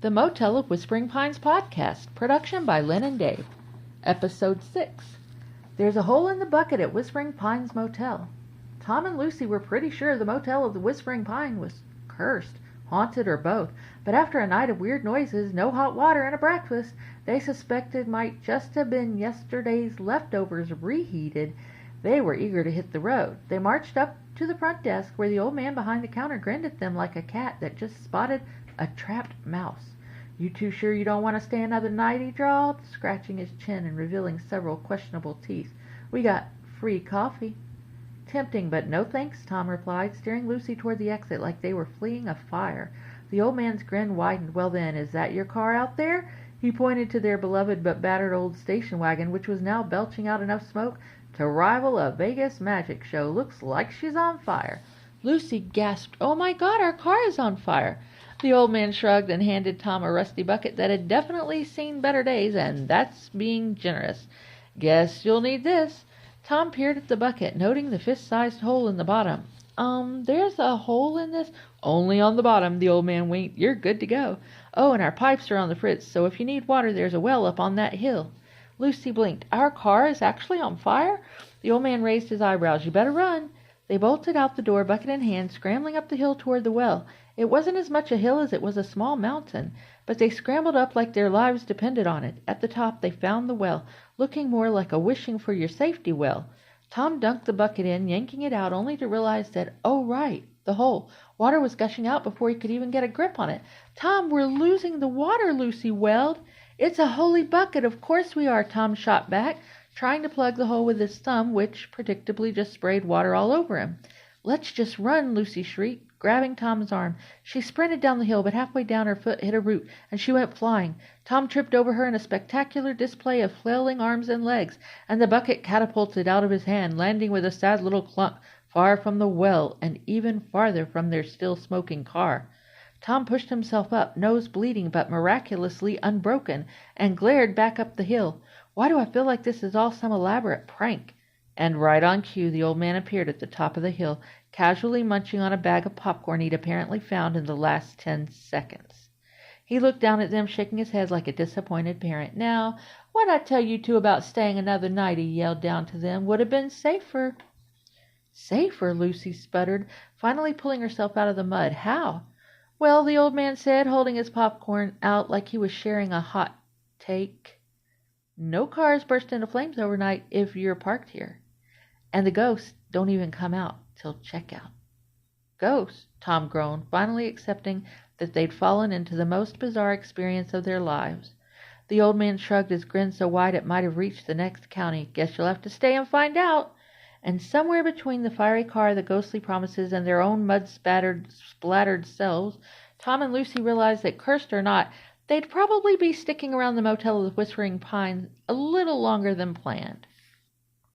The Motel of Whispering Pines podcast, production by Lynn and Dave. Episode 6. There's a hole in the bucket at Whispering Pines Motel. Tom and Lucy were pretty sure the Motel of the Whispering Pine was cursed, haunted, or both, but after a night of weird noises, no hot water, and a breakfast they suspected might just have been yesterday's leftovers reheated, they were eager to hit the road. They marched up to the front desk, where the old man behind the counter grinned at them like a cat that just spotted a trapped mouse. "You too sure you don't want to stay another night?" he drawled, scratching his chin and revealing several questionable teeth. "We got free coffee." "Tempting, but no thanks," Tom replied, steering Lucy toward the exit like they were fleeing a fire. The old man's grin widened. "Well then, is that your car out there?" He pointed to their beloved but battered old station wagon, which was now belching out enough smoke to rival a Vegas magic show. "Looks like she's on fire." Lucy gasped, "Oh my God, our car is on fire." The old man shrugged and handed Tom a rusty bucket that had definitely seen better days, and that's being generous. "Guess you'll need this." Tom peered at the bucket, noting the fist-sized hole in the bottom. There's a hole in this?" "Only on the bottom," the old man winked. "You're good to go. Oh, and our pipes are on the fritz, so if you need water, there's a well up on that hill." Lucy blinked. "Our car is actually on fire?" The old man raised his eyebrows. "You better run." They bolted out the door, bucket in hand, scrambling up the hill toward the well. It wasn't as much a hill as it was a small mountain, but they scrambled up like their lives depended on it. At the top they found the well, looking more like a wishing for your safety well. Tom dunked the bucket in, yanking it out, only to realize that, oh right, the hole. Water was gushing out before he could even get a grip on it. "Tom, we're losing the water," Lucy wailed. "It's a holy bucket, of course we are," Tom shot back, trying to plug the hole with his thumb, which predictably just sprayed water all over him. "Let's just run," Lucy shrieked, grabbing Tom's arm. She sprinted down the hill, but halfway down her foot hit a root, and she went flying. Tom tripped over her in a spectacular display of flailing arms and legs, and the bucket catapulted out of his hand, landing with a sad little clunk far from the well and even farther from their still smoking car. Tom pushed himself up, nose bleeding but miraculously unbroken, and glared back up the hill. "Why do I feel like this is all some elaborate prank?" And right on cue, the old man appeared at the top of the hill, casually munching on a bag of popcorn he'd apparently found in the last 10 seconds. He looked down at them, shaking his head like a disappointed parent. "Now, what'd I tell you two about staying another night?" he yelled down to them. "Would have been safer." "Safer?" Lucy sputtered, finally pulling herself out of the mud. "How?" "Well," the old man said, holding his popcorn out like he was sharing a hot take, "no cars burst into flames overnight if you're parked here. And the ghosts don't even come out till checkout." "Ghosts?" Tom groaned, finally accepting that they'd fallen into the most bizarre experience of their lives. The old man shrugged, his grin so wide it might have reached the next county. "Guess you'll have to stay and find out." And somewhere between the fiery car, the ghostly promises, and their own splattered selves, Tom and Lucy realized that, cursed or not, they'd probably be sticking around the Motel of the Whispering Pines a little longer than planned.